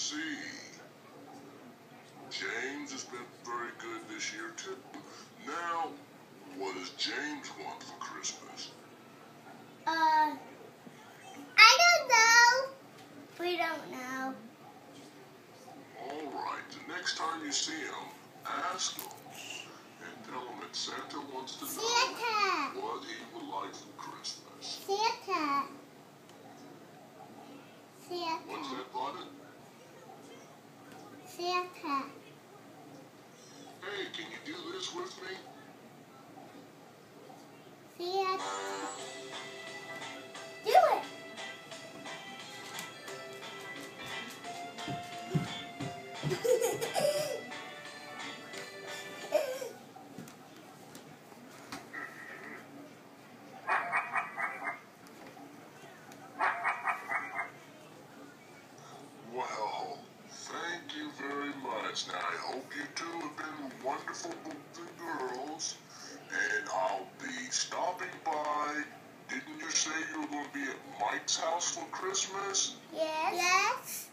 see. James has been very good this year, too. Now, what does James want for Christmas? I don't know. We don't know. All right, the next time you see him, ask him and tell him that Santa wants to know Santa. what he would like for Christmas. Santa. Santa. What's that, Button? Santa. Hey, can you do this with me? Santa. Do it. Well, thank you very much. Now, I hope you two have been wonderful boys and girls, and I'll be stopping by. Didn't you say you were going to be at Mike's house for Christmas? Yes. Yes.